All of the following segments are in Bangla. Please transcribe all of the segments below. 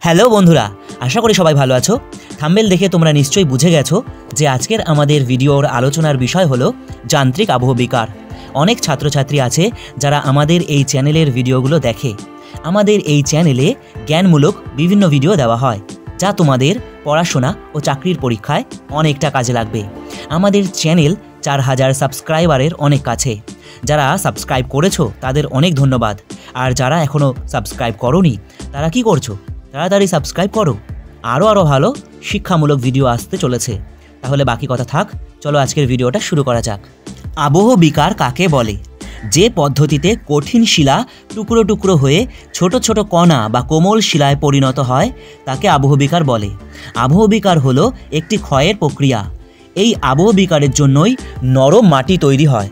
হ্যালো বন্ধুরা, আশা করি সবাই ভালো আছো। থাম্বনেল দেখে তোমরা নিশ্চয়ই বুঝে গেছো যে আজকের আমাদের ভিডিওর আলোচনার বিষয় হলো যান্ত্রিক আবহবিকার। অনেক ছাত্রছাত্রী আছে যারা আমাদের এই চ্যানেলের ভিডিওগুলো দেখে। আমাদের এই চ্যানেলে জ্ঞানমূলক বিভিন্ন ভিডিও দেওয়া হয়, যা তোমাদের পড়াশোনা ও চাকরির পরীক্ষায় অনেকটা কাজে লাগবে। আমাদের চ্যানেল 4000 সাবস্ক্রাইবারের অনেক কাছে। যারা সাবস্ক্রাইব করেছো তাদের অনেক ধন্যবাদ। আর যারা এখনও সাবস্ক্রাইব করোনি তারা কি করছো? তাড়াতাড়ি সাবস্ক্রাইব করো। আরও ভালো শিক্ষামূলক ভিডিও আসতে চলেছে। তাহলে বাকি কথা থাক, চলো আজকের ভিডিওটা শুরু করা যাক। আবহবিকার কাকে বলে? যে পদ্ধতিতে কঠিন শিলা টুকরো টুকরো হয়ে ছোট ছোট কণা বা কোমল শিলায় পরিণত হয় তাকে আবহবিকার বলে। আবহবিকার হলো একটি ক্ষয়ের প্রক্রিয়া। এই আবহবিকারের জন্যই নরম মাটি তৈরি হয়।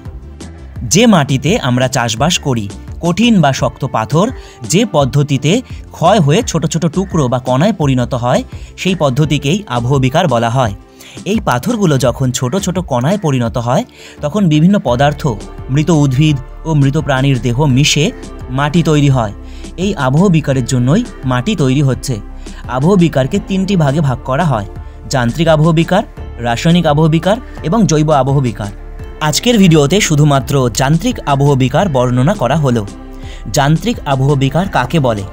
যে মাটিতে আমরা চাষবাস করি, কঠিন বা শক্ত পাথর যে পদ্ধতিতে ক্ষয় হয়ে ছোট ছোট টুকরো বা কণায় পরিণত হয় সেই পদ্ধতিকেই আবহবিকার বলা হয়। এই পাথরগুলো যখন ছোট ছোট কণায় পরিণত হয় তখন বিভিন্ন পদার্থ, মৃত উদ্ভিদ ও মৃত প্রাণীর দেহ মিশে মাটি তৈরি হয়। এই আবহবিকারের জন্যই মাটি তৈরি হচ্ছে। আবহবিকারকে 3টি ভাগে ভাগ করা হয়: যান্ত্রিক আবহবিকার, রাসায়নিক আবহবিকার এবং জৈব আবহবিকার। আজকের ভিডিওতে শুধুমাত্র যান্ত্রিক আবহবিকার বর্ণনা করা হলো। যান্ত্রিক আবহবিকার কাকে বলে?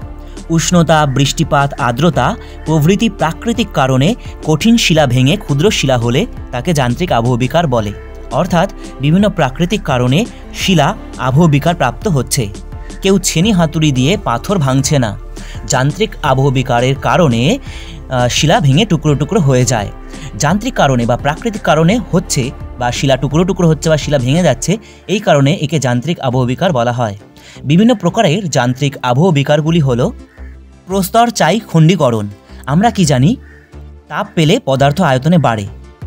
উষ্ণতা, বৃষ্টিপাত, আর্দ্রতা প্রভৃতি প্রাকৃতিক কারণে কঠিন শিলা ভেঙে ক্ষুদ্র শিলা হলে তাকে যান্ত্রিক আবহবিকার বলে। অর্থাৎ বিভিন্ন প্রাকৃতিক কারণে শিলা আবহবিকার প্রাপ্ত হচ্ছে। কেউ ছেনি হাতুড়ি দিয়ে পাথর ভাঙছে না। যান্ত্রিক আবহবিকারের কারণে শিলা ভেঙে টুকরো টুকরো হয়ে যায়। যান্ত্রিক কারণে বা প্রাকৃতিক কারণে হচ্ছে বা শিলা টুকরো টুকরো হচ্ছে বা শিলা ভেঙে যাচ্ছে, এই কারণে একে যান্ত্রিক আবহবিকার বলা হয়। বিভিন্ন প্রকারের যান্ত্রিক আবহবিকারগুলি হলো: প্রস্তর চাই খণ্ডীকরণ। আমরা কি জানি? তাপ পেলে পদার্থ আয়তনে বাড়ে।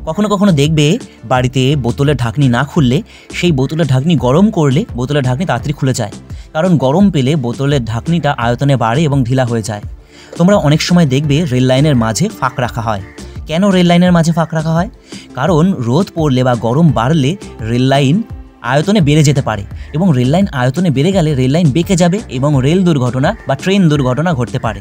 কখনো কখনো দেখবে বাড়িতে বোতলের ঢাকনি না খুললে সেই বোতলের ঢাকনি গরম করলে বোতলের ঢাকনি তাড়াতাড়ি খুলে যায়, কারণ গরম পেলে বোতলের ঢাকনিটা আয়তনে বাড়ে এবং ঢিলা হয়ে যায়। তোমরা অনেক সময় দেখবে রেল লাইনের মাঝে ফাঁক রাখা হয়। কেন রেল লাইনের মাঝে ফাঁক রাখা হয়? কারণ রোদ পড়লে বা গরম বাড়লে রেল লাইন আয়তনে বেড়ে যেতে পারে, এবং রেল লাইন আয়তনে বেড়ে গেলে রেল লাইন বেঁকে যাবে এবং রেল দুর্ঘটনা বা ট্রেন দুর্ঘটনা ঘটতে পারে।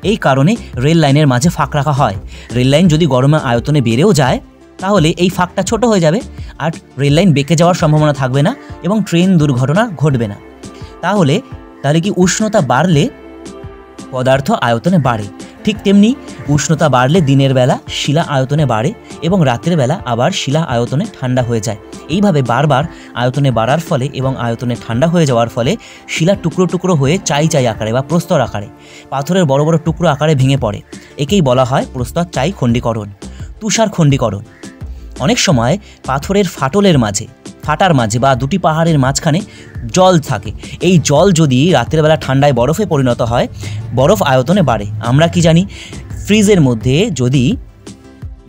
এই কারণে রেল লাইনের মাঝে ফাঁক রাখা হয়। রেল লাইন যদি গরমে আয়তনে বেড়েও যায় তাহলে এই ফাঁকটা ছোট হয়ে যাবে, আর রেল লাইন বেঁকে যাওয়ার সম্ভাবনা থাকবে না এবং ট্রেন দুর্ঘটনা ঘটবে না। তাহলে কি উষ্ণতা বাড়লে পদার্থ আয়তনে বাড়ে, ঠিক তেমনি উষ্ণতা বাড়লে দিনের বেলা শিলা আয়তনে বাড়ে এবং রাতের বেলা আবার শিলা আয়তনে ঠান্ডা হয়ে যায়। এইভাবে বারবার আয়তনে বাড়ার ফলে এবং আয়তনে ঠান্ডা হয়ে যাওয়ার ফলে শিলা টুকরো টুকরো হয়ে চাই আকারে বা প্রস্তর আকারে, পাথরের বড় বড় টুকরো আকারে ভেঙে পড়ে। একেই বলা হয় প্রস্তর চাই খণ্ডীকরণ। তুষার খণ্ডীকরণ। অনেক সময় পাথরের ফাটার মাঝে বা দুটি পাহাড়ের মাঝখানে জল থাকে। এই জল যদি রাতের বেলা ঠান্ডায় বরফে পরিণত হয়, বরফ আয়তনে বাড়ে। আমরা কি জানি? ফ্রিজের মধ্যে যদি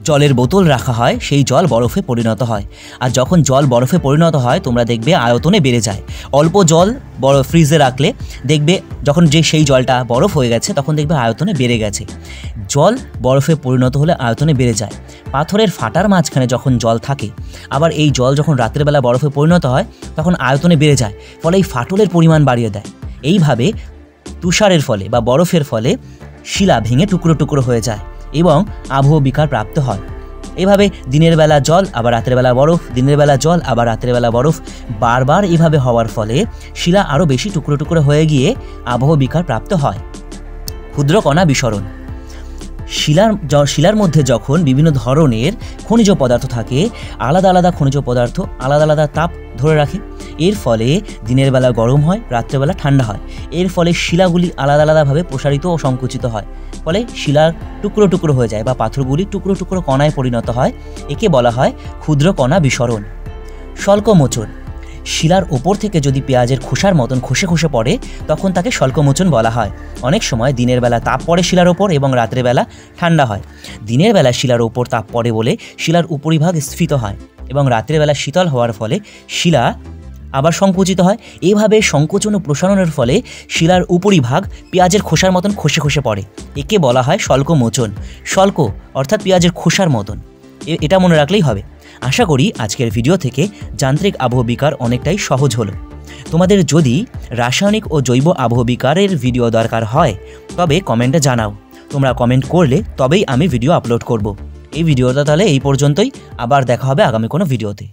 জলের বোতল রাখা হয় সেই জল বরফে পরিণত হয়, আর যখন জল বরফে পরিণত হয় তোমরা দেখবে আয়তনে বেড়ে যায়। অল্প জল ফ্রিজে রাখলে দেখবে যখন সেই জলটা বরফ হয়ে গেছে তখন দেখবে আয়তনে বেড়ে গেছে। জল বরফে পরিণত হলে আয়তনে বেড়ে যায়। পাথরের ফাটার মাঝখানে যখন জল থাকে, আবার এই জল যখন রাতের বেলা বরফে পরিণত হয় তখন আয়তনে বেড়ে যায়, ফলে এই ফাটলের পরিমাণ বাড়িয়ে দেয়। এইভাবে তুষারের ফলে বা বরফের ফলে শিলা ভেঙে টুকরো টুকরো হয়ে যায় এবং আবহবিকার প্রাপ্ত হয়। এভাবে দিনের বেলা জল আবার রাতের বেলা বরফ, দিনের বেলা জল আবার রাতের বেলা বরফ, বারবার এভাবে হওয়ার ফলে শিলা আরও বেশি টুকরো টুকরো হয়ে গিয়ে আবহবিকার প্রাপ্ত হয়। ক্ষুদ্র কণা বিসরণ। শিলার মধ্যে যখন বিভিন্ন ধরনের খনিজ পদার্থ থাকে, আলাদা আলাদা খনিজ পদার্থ আলাদা আলাদা তাপ ধরে রাখে। এর ফলে দিনের বেলা গরম হয়, রাত্রেবেলা ঠান্ডা হয়। এর ফলে শিলাগুলি আলাদা আলাদাভাবে প্রসারিত ও সংকুচিত হয়, ফলে শিলার টুকরো টুকরো হয়ে যায় বা পাথরগুলি টুকরো টুকরো কণায় পরিণত হয়। একে বলা হয় ক্ষুদ্র কণা বিসরণ। স্বল্পমোচন। শিলার ওপর থেকে যদি পেঁয়াজের খোসার মতন খসে খসে পড়ে তখন তাকে স্বল্পমোচন বলা হয়। অনেক সময় দিনের বেলা তাপ পড়ে শিলার ওপর এবং রাতের বেলা ঠান্ডা হয়। দিনের বেলা শিলার ওপর তাপ পড়ে বলে শিলার উপরিভাগ স্ফীত হয় এবং রাতের বেলা শীতল হওয়ার ফলে শিলা আবার সংকুচিত হয়। এভাবে সংকোচন ও প্রসারণের ফলে শিলার উপরিভাগ পেঁয়াজের খোসার মতন খসে খসে পড়ে। একে বলা হয় স্বল্পমোচন। স্বল্প অর্থাৎ পেঁয়াজের খোসার মতন, এটা মনে রাখলেই হবে। আশা করি আজকের ভিডিও থেকে যান্ত্রিক আবহবিকার অনেকটাই সহজ হলো। তোমাদের যদি রাসায়নিক ও জৈব আবহবিকারের ভিডিও দরকার হয় তবে কমেন্টে জানাও। তোমরা কমেন্ট করলে তবেই আমি ভিডিও আপলোড করব। এই ভিডিওটা তাহলে এই পর্যন্তই, আবার দেখা হবে আগামী কোনো ভিডিওতে।